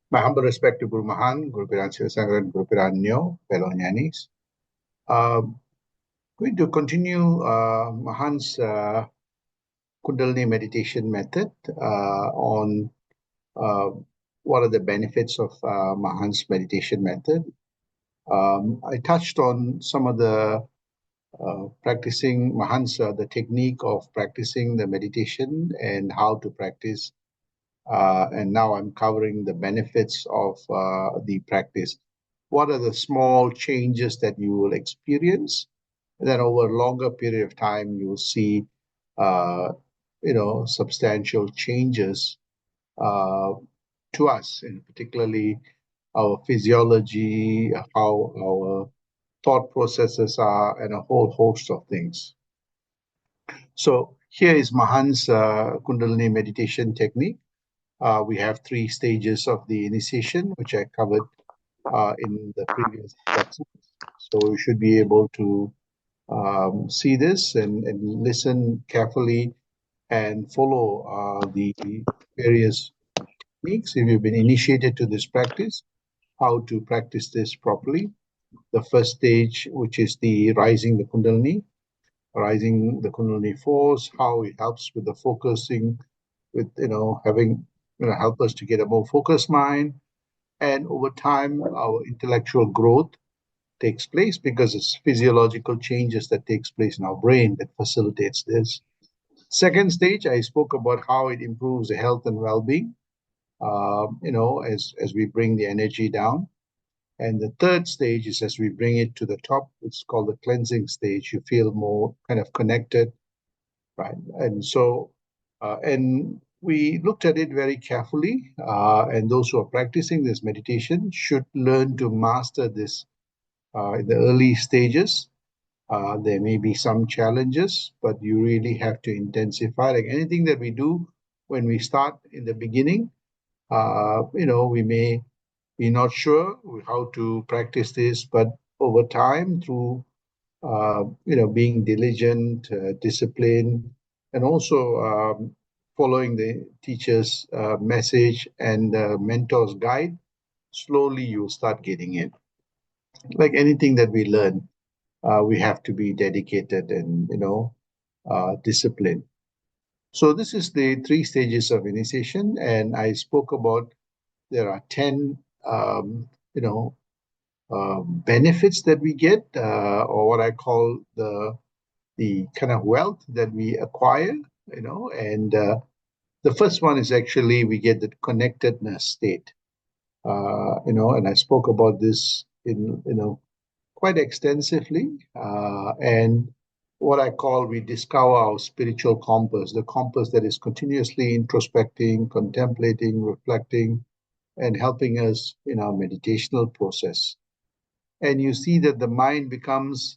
My humble respect to Guru Mahan, Guru Piran Sivasangar, and Guru Piran Nyo, fellow Jnanis. Going to continue Mahan's Kundalini meditation method on uh, what are the benefits of Mahan's meditation method. I touched on some of the practicing Mahan's, the technique of practicing the meditation and how to practice. And now I'm covering the benefits of the practice. What are the small changes that you will experience? And then over a longer period of time, you will see, uh, substantial changes uh, to us, and particularly our physiology, how our thought processes are, and a whole host of things. So here is Mahan's Kundalini meditation technique. We have 3 stages of the initiation, which I covered in the previous lessons. So you should be able to see this and listen carefully and follow the various techniques. If you've been initiated to this practice, how to practice this properly. The first stage, which is the rising the Kundalini force, how it helps with the focusing, with having help us to get a more focused mind, and over time our intellectual growth takes place because it's physiological changes that takes place in our brain that facilitates this. Second stage, I spoke about how it improves the health and well-being, as we bring the energy down. And the third stage is as we bring it to the top, it's called the cleansing stage. You feel more kind of connected, right? And so, and we looked at it very carefully. And those who are practicing this meditation should learn to master this in the early stages. There may be some challenges, but you really have to intensify. Like anything that we do when we start in the beginning, we may be not sure how to practice this, but over time, through being diligent, disciplined, and also following the teacher's message and the mentor's guide, slowly you'll start getting it. Like anything that we learn, we have to be dedicated and disciplined. So this is the 3 stages of initiation, and I spoke about there are 10 benefits that we get, or what I call the kind of wealth that we acquire, and the first one is actually we get the connectedness state, and I spoke about this in quite extensively, and what I call we discover our spiritual compass, the compass that is continuously introspecting, contemplating, reflecting, and helping us in our meditational process. And you see that the mind becomes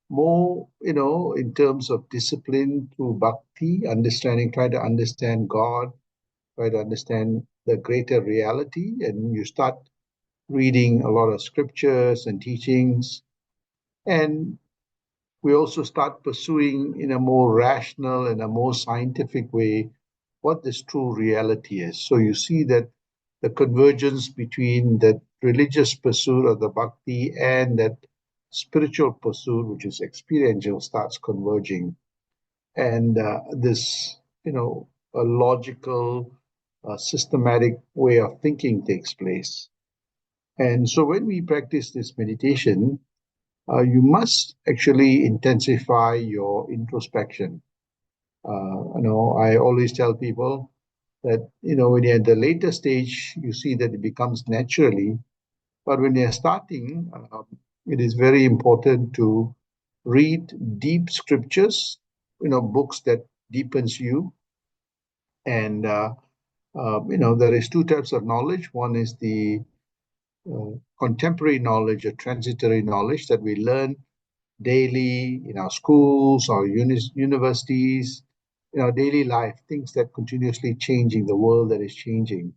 more, in terms of discipline through bhakti, understanding, try to understand God, try to understand the greater reality, and you start reading a lot of scriptures and teachings. And we also start pursuing in a more rational and a more scientific way what this true reality is. So you see that the convergence between that religious pursuit of the bhakti and that spiritual pursuit, which is experiential, starts converging. And this, a logical, systematic way of thinking takes place. And so when we practice this meditation, you must actually intensify your introspection. I always tell people that, when you're at the later stage, you see that it becomes naturally. But when you're starting, it is very important to read deep scriptures, books that deepens you. And, there is 2 types of knowledge. One is the contemporary knowledge or transitory knowledge that we learn daily in our schools, our universities, in our daily life, things that continuously changing, the world that is changing.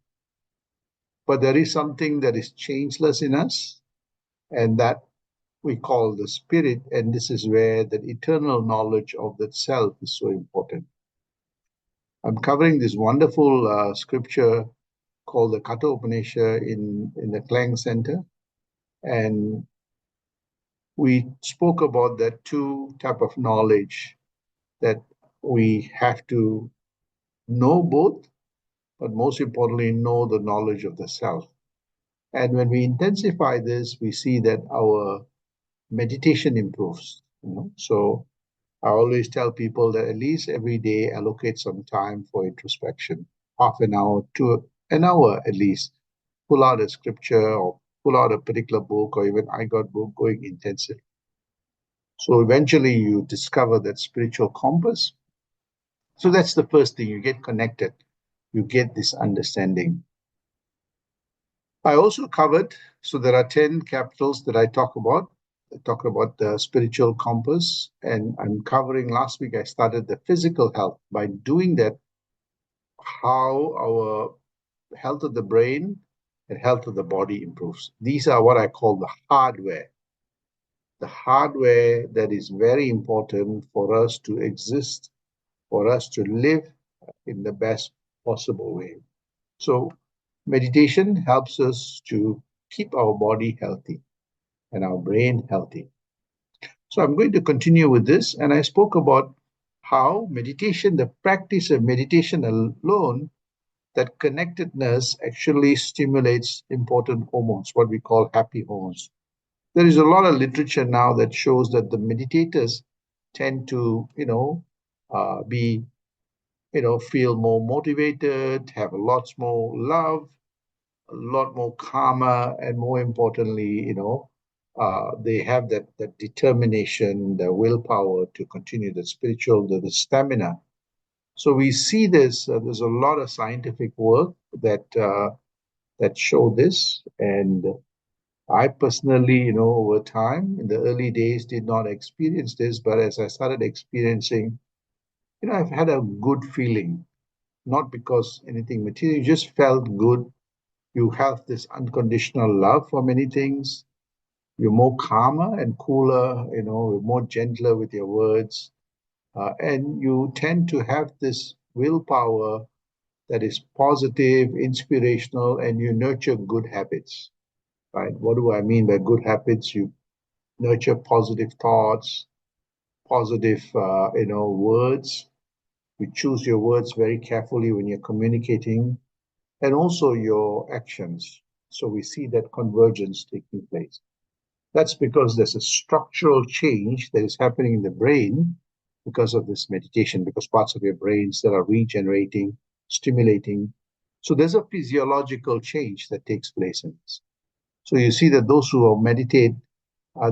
But there is something that is changeless in us, and that we call the spirit, and this is where the eternal knowledge of that self is so important. I'm covering this wonderful scripture called the Katha Upanishad in the Klang Center. And we spoke about that two type of knowledge that we have to know both, but most importantly, know the knowledge of the self. And when we intensify this, we see that our meditation improves. So I always tell people that at least every day allocate some time for introspection, half an hour to an hour at least. Pull out a scripture or pull out a particular book or even I got book going intensive. So eventually you discover that spiritual compass. So that's the first thing. You get connected. You get this understanding. I also covered, so there are 10 capitals that I talk about. I talk about the spiritual compass, and I'm covering, last week I started the physical health. By doing that, how our health of the brain and health of the body improves. These are what I call the hardware that is very important for us to exist, for us to live in the best possible way. So meditation helps us to keep our body healthy and our brain healthy. So I'm going to continue with this. And I spoke about how meditation, the practice of meditation alone, that connectedness actually stimulates important hormones, what we call happy hormones. There is a lot of literature now that shows that the meditators tend to, be, feel more motivated, have a lot more love, a lot more calmer, and more importantly, they have that determination, the willpower to continue the spiritual, the stamina. So we see this. There's a lot of scientific work that show this, and I personally, over time, in the early days, did not experience this, but as I started experiencing, I've had a good feeling, not because anything material, you just felt good. You have this unconditional love for many things. You're more calmer and cooler, more gentler with your words. And you tend to have this willpower that is positive, inspirational, and you nurture good habits, right? What do I mean by good habits? You nurture positive thoughts, positive, words. You choose your words very carefully when you're communicating, and also your actions. So we see that convergence taking place. That's because there's a structural change that is happening in the brain because of this meditation, because parts of your brains that are regenerating, stimulating. So there's a physiological change that takes place in this. So you see that those who meditate,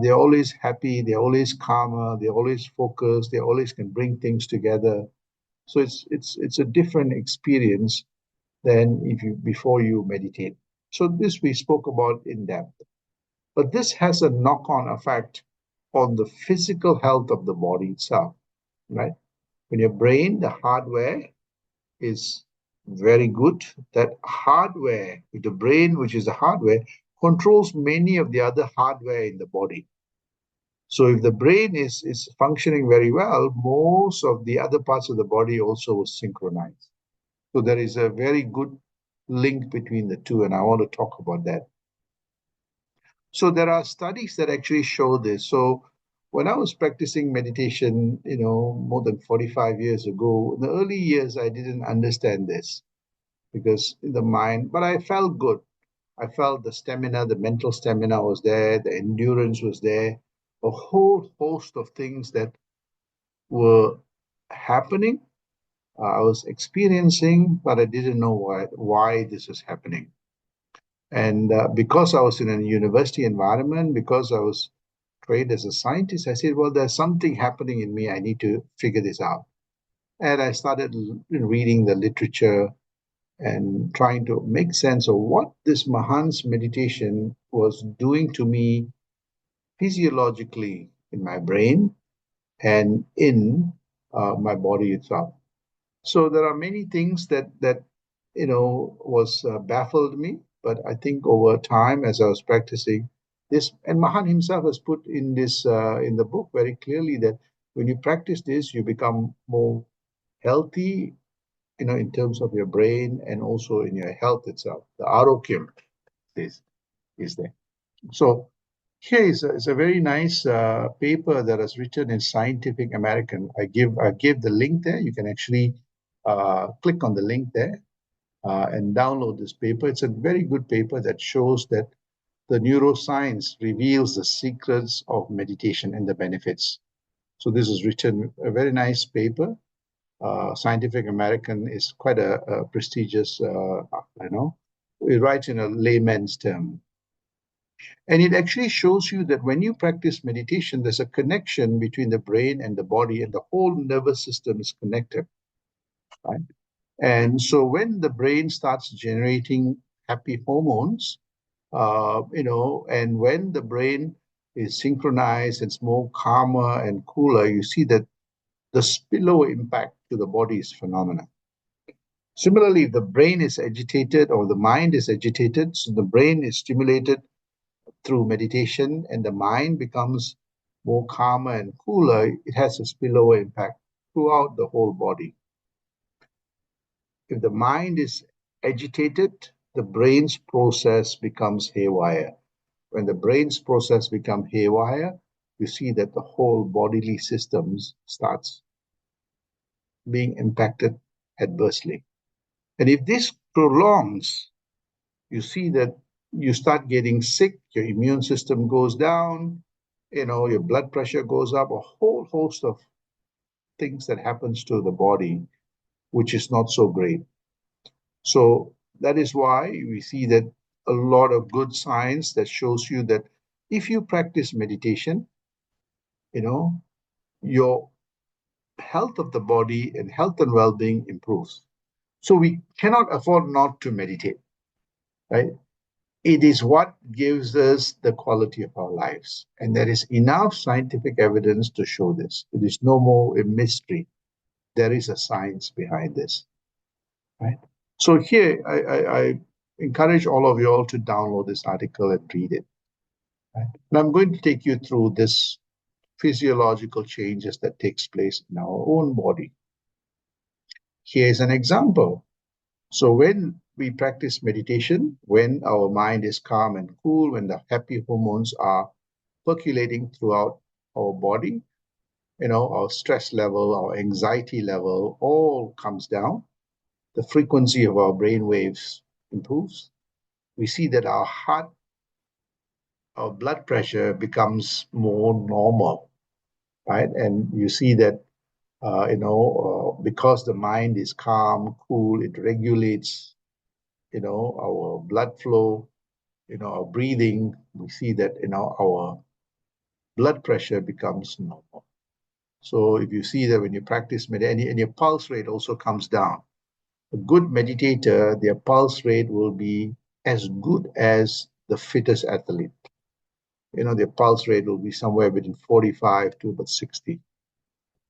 they're always happy, they're always calmer, they're always focused, they always can bring things together. So it's a different experience than if you before you meditate. So this we spoke about in depth. But this has a knock-on effect on the physical health of the body itself, right? When your brain, the hardware is very good, that hardware, the brain, which is the hardware, controls many of the other hardware in the body. So if the brain is functioning very well, most of the other parts of the body also will synchronize. So there is a very good link between the two, and I want to talk about that. So there are studies that actually show this. So when I was practicing meditation, more than 45 years ago, in the early years, I didn't understand this because in the mind, but I felt good. I felt the stamina, the mental stamina was there, the endurance was there, a whole host of things that were happening. I was experiencing, but I didn't know why this was happening. And because I was in a university environment, because I was trained as a scientist, I said, well, there's something happening in me. I need to figure this out. And I started reading the literature and trying to make sense of what this Mahan's meditation was doing to me physiologically in my brain and in my body itself. So there are many things that was baffled me, but I think over time as I was practicing this, and Mahan himself has put in this in the book very clearly that when you practice this, you become more healthy, in terms of your brain and also in your health itself. The Arokyam is there. So here is a very nice paper that is written in Scientific American. I gave the link there. You can actually click on the link there and download this paper. It's a very good paper that shows that the neuroscience reveals the secrets of meditation and the benefits. So this is written, a very nice paper. Scientific American is quite a prestigious, it writes in a layman's term. And it actually shows you that when you practice meditation, there's a connection between the brain and the body, and the whole nervous system is connected, right? And so when the brain starts generating happy hormones, and when the brain is synchronized, it's more calmer and cooler, you see that the spillover impact to the body is phenomenal. Similarly, if the brain is agitated or the mind is agitated, so the brain is stimulated through meditation and the mind becomes more calmer and cooler, it has a spillover impact throughout the whole body. If the mind is agitated, the brain's process becomes haywire. When the brain's process becomes haywire, you see that the whole bodily systems starts being impacted adversely. And if this prolongs, you see that you start getting sick, your immune system goes down, your blood pressure goes up, a whole host of things that happens to the body, which is not so great. So that is why we see that a lot of good science that shows you that if you practice meditation, your health of the body and health and well-being improves. So we cannot afford not to meditate, right? It is what gives us the quality of our lives. And there is enough scientific evidence to show this. It is no more a mystery. There is a science behind this, right? So here, I encourage all of you all to download this article and read it. Right? And I'm going to take you through this physiological changes that takes place in our own body. Here's an example. So when we practice meditation, when our mind is calm and cool, when the happy hormones are percolating throughout our body, our stress level, our anxiety level all comes down. The frequency of our brain waves improves. We see that our heart, our blood pressure becomes more normal, right? And you see that, because the mind is calm, cool, it regulates, our blood flow, our breathing. We see that, our blood pressure becomes normal. So if you see that when you practice meditation, and your pulse rate also comes down. A good meditator, their pulse rate will be as good as the fittest athlete. Their pulse rate will be somewhere between 45 to about 60.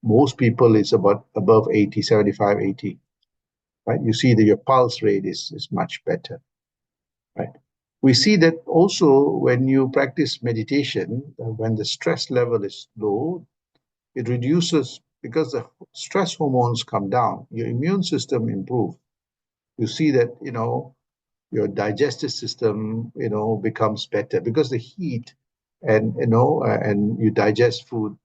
Most people is about above 80, 75, 80. Right? You see that your pulse rate is much better. Right? We see that also when you practice meditation, when the stress level is low, it reduces because the stress hormones come down, your immune system improves. You see that, your digestive system, becomes better because the heat and, and you digest food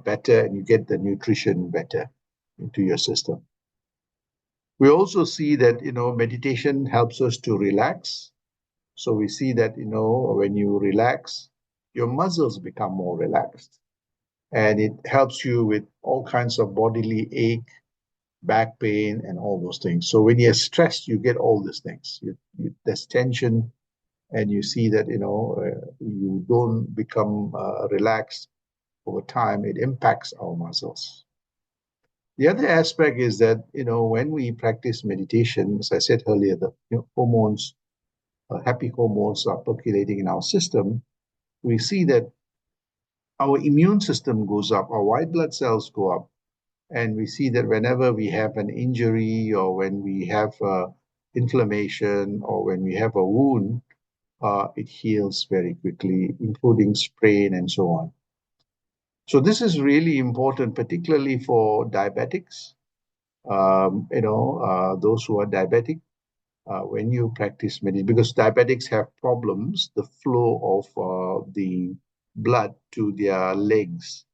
better and you get the nutrition better into your system. We also see that, meditation helps us to relax. So we see that, when you relax, your muscles become more relaxed. And it helps you with all kinds of bodily ache, back pain, and all those things. So when you're stressed, you get all these things. There's tension, and you see that, you don't become relaxed over time. It impacts our muscles. The other aspect is that, when we practice meditation, as I said earlier, the hormones, happy hormones are percolating in our system. We see that our immune system goes up, our white blood cells go up, and we see that whenever we have an injury or when we have inflammation or when we have a wound, it heals very quickly, including sprain and so on. So this is really important, particularly for diabetics, those who are diabetic, when you practice meditation, because diabetics have problems, the flow of the blood to their legs,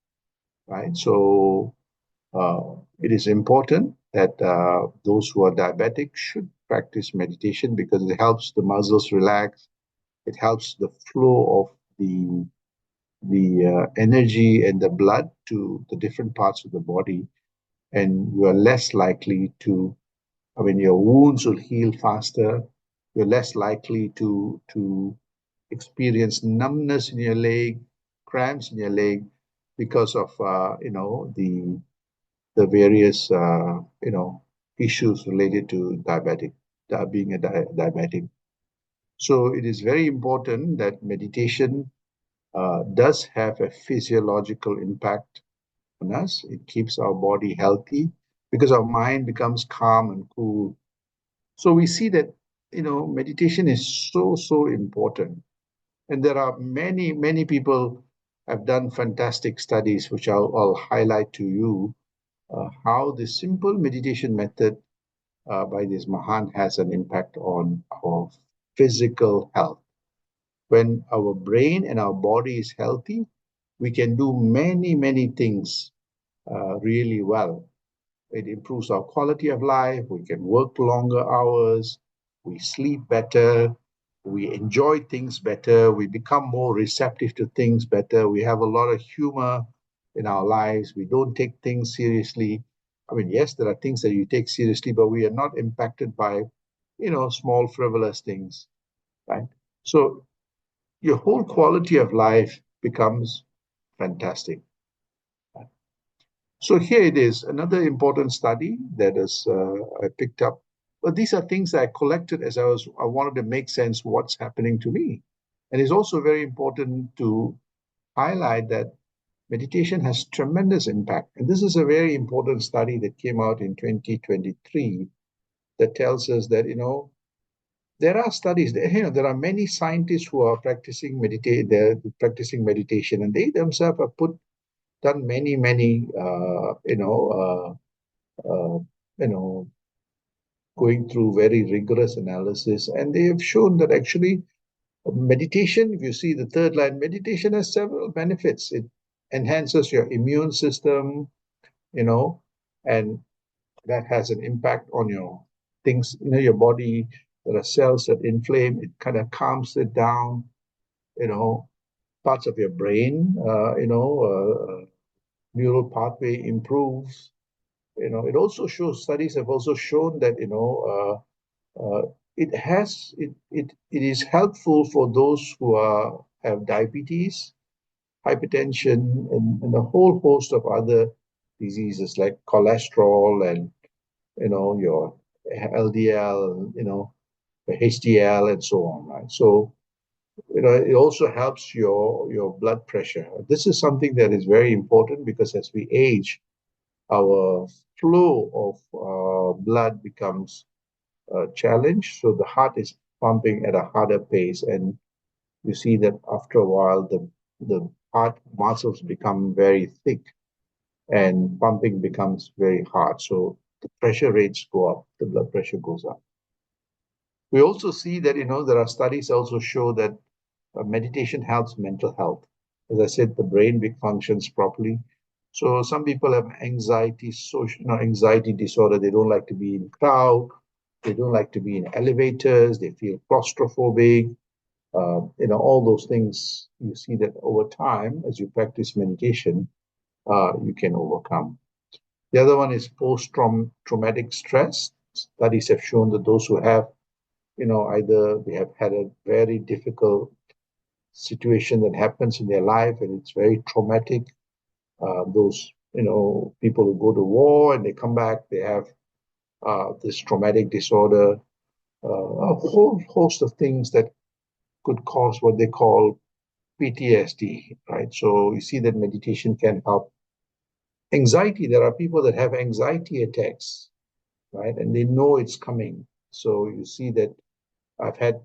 right? So it is important that those who are diabetic should practice meditation because it helps the muscles relax. It helps the flow of the energy and the blood to the different parts of the body, and you are less likely to. I mean, your wounds will heal faster. You're less likely to experience numbness in your leg, cramps in your leg, because of the various issues related to being a diabetic. So it is very important that meditation does have a physiological impact on us. It keeps our body healthy because our mind becomes calm and cool. So we see that meditation is so important, and there are many people have done fantastic studies, which I'll highlight to you how the simple meditation method by this Mahan has an impact on our physical health. When our brain and our body is healthy, we can do many things really well. It improves our quality of life. We can work longer hours. We sleep better. We enjoy things better. We become more receptive to things better. We have a lot of humor in our lives. We don't take things seriously. I mean, yes, there are things that you take seriously, but we are not impacted by, small frivolous things, right? So your whole quality of life becomes fantastic. So here it is, another important study that is I picked up. But these are things I collected as I wanted to make sense what's happening to me. And it's also very important to highlight that meditation has tremendous impact. And this is a very important study that came out in 2023 that tells us that, there are studies, there are many scientists who are they're practicing meditation, and they themselves have done many, uh, you know, going through very rigorous analysis, and they have shown that actually meditation, if you see the third line, meditation has several benefits. It enhances your immune system, you know, and that has an impact on your things, your body. There are cells that inflame, it kind of calms it down, you know, parts of your brain, neural pathway improves. It also shows, studies have also shown that, it is helpful for those who have diabetes, hypertension, and a whole host of other diseases like cholesterol and your LDL, HDL, and so on, right? So it also helps your blood pressure. This is something that is very important because as we age, our flow of blood becomes challenge. So the heart is pumping at a harder pace, and you see that after a while, the heart muscles become very thick, and pumping becomes very hard. So the pressure rates go up, the blood pressure goes up. We also see that there are studies also show that meditation helps mental health. As I said, the brain functions properly. So some people have anxiety, anxiety disorder. They don't like to be in crowd. They don't like to be in elevators. They feel claustrophobic. All those things. You see that over time, as you practice meditation, you can overcome. The other one is post-traumatic stress. Studies have shown that those who have, either they have had a very difficult situation that happens in their life and it's very traumatic. Those, people who go to war and they come back, they have this traumatic disorder, a whole host of things that could cause what they call PTSD, right? So you see that meditation can help. Anxiety, there are people that have anxiety attacks, right? And they know it's coming. So you see that I've had,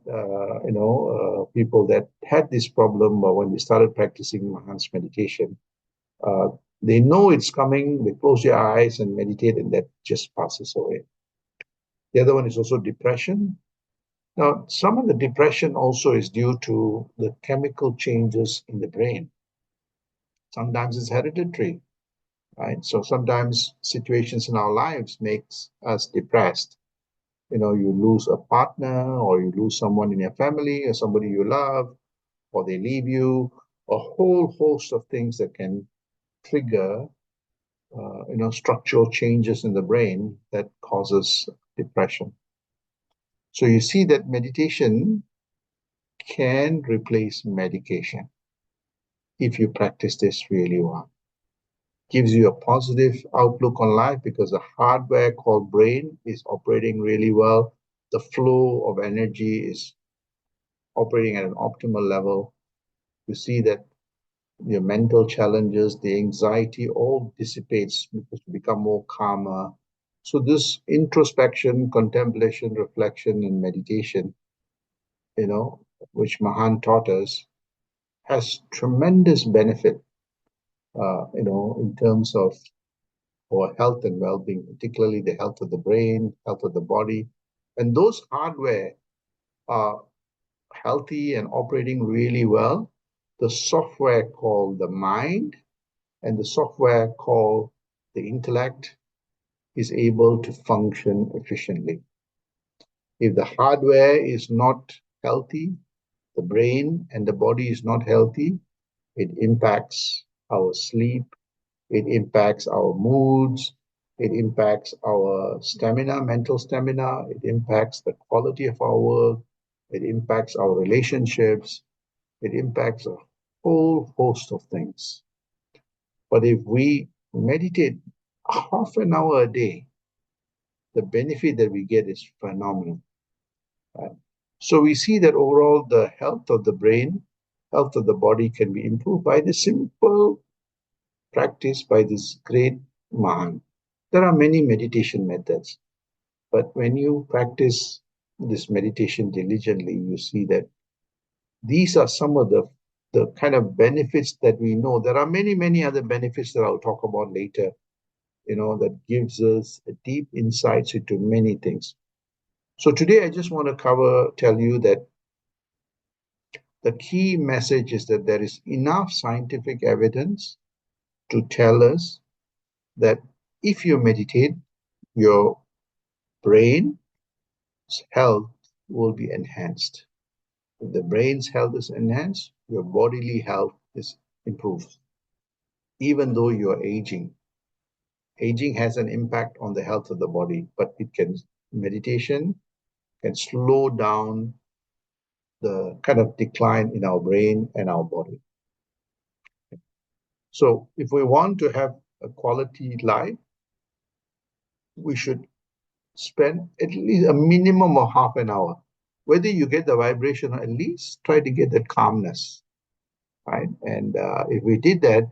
people that had this problem when they started practicing Mahan's meditation. They know it's coming, they close their eyes and meditate, and that just passes away. The other one is also depression. Now, some of the depression also is due to the chemical changes in the brain. Sometimes it's hereditary, right? So sometimes situations in our lives makes us depressed. You lose a partner, or you lose someone in your family, or somebody you love, or they leave you, a whole host of things that can trigger, structural changes in the brain that causes depression. So you see that meditation can replace medication if you practice this really well. Gives you a positive outlook on life because the hardware called brain is operating really well. The flow of energy is operating at an optimal level. You see that your mental challenges, the anxiety all dissipates because you become more calmer. So this introspection, contemplation, reflection, and meditation, which Mahan taught us, has tremendous benefit, in terms of our health and well-being, particularly the health of the brain, health of the body. And those hardware are healthy and operating really well. The software called the mind and the software called the intellect is able to function efficiently. If the hardware is not healthy, the brain and the body is not healthy, it impacts our sleep, it impacts our moods, it impacts our stamina, mental stamina, it impacts the quality of our work, it impacts our relationships, it impacts a whole host of things. But if we meditate half an hour a day, the benefit that we get is phenomenal. Right? So we see that overall the health of the brain, health of the body can be improved by the simple practice by this great Mahan. There are many meditation methods, but when you practice this meditation diligently, you see that these are some of the kind of benefits that we know. There are many, many other benefits that I'll talk about later, that gives us a deep insights into many things. So today I just want to tell you that the key message is that there is enough scientific evidence to tell us that if you meditate, your brain's health will be enhanced. If the brain's health is enhanced, your bodily health is improved. Even though you're aging, aging has an impact on the health of the body, but meditation can slow down the kind of decline in our brain and our body. So if we want to have a quality life, we should spend at least a minimum of half an hour. Whether you get the vibration or at least try to get that calmness, right? And if we did that,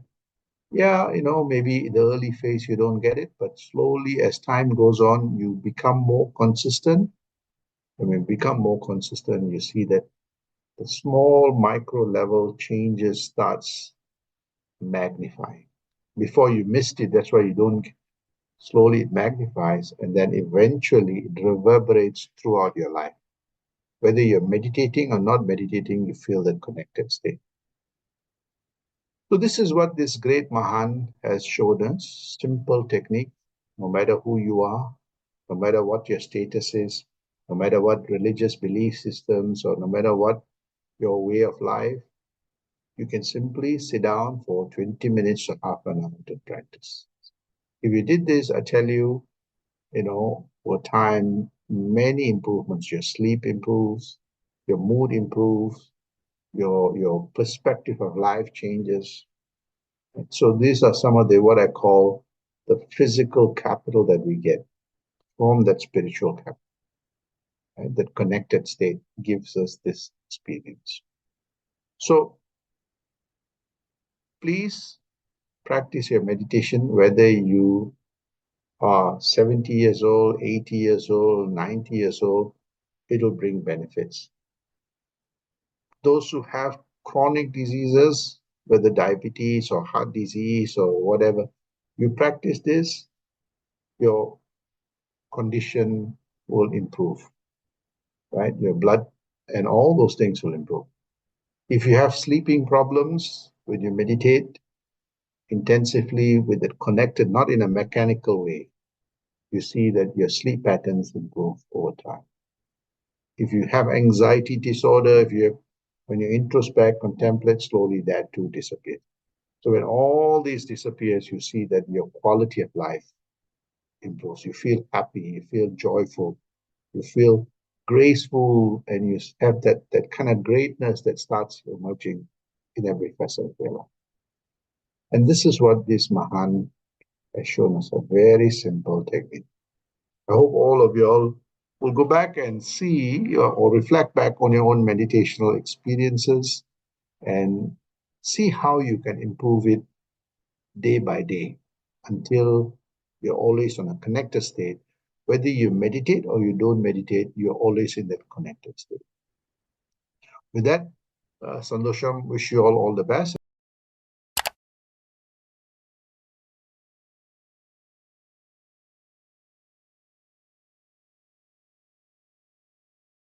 yeah, maybe in the early phase you don't get it, but slowly as time goes on, you become more consistent. When you become more consistent, you see that the small micro level changes starts magnifying. Before you missed it, that's why you don't. Slowly it magnifies, and then eventually it reverberates throughout your life. Whether you're meditating or not meditating, you feel that connected state. So this is what this great Mahan has shown us. Simple technique, no matter who you are, no matter what your status is, no matter what religious belief systems, or no matter what your way of life, you can simply sit down for 20 minutes or half an hour to practice. If you did this, I tell you, over time, many improvements. Your sleep improves, your mood improves, your perspective of life changes. So these are some of the what I call the physical capital that we get from that spiritual capital. Right? That connected state gives us this experience. So please practice your meditation, whether you are 70 years old, 80 years old, 90 years old, it'll bring benefits. Those who have chronic diseases, whether diabetes or heart disease or whatever. You practice this, your condition will improve, right? Your blood and all those things will improve. If you have sleeping problems, when you meditate intensively with it connected, not in a mechanical way, you see that your sleep patterns improve over time. If you have anxiety disorder, when you introspect, contemplate slowly, that too disappears. So when all this disappears, you see that your quality of life improves. You feel happy, you feel joyful, you feel graceful, and you have that kind of greatness that starts emerging in every facet of your life. And this is what this Mahan has shown us, a very simple technique. I hope all of you all will go back and see or reflect back on your own meditational experiences and see how you can improve it day by day until you're always on a connected state. Whether you meditate or you don't meditate, you're always in that connected state. With that, Sandosham, wish you all the best.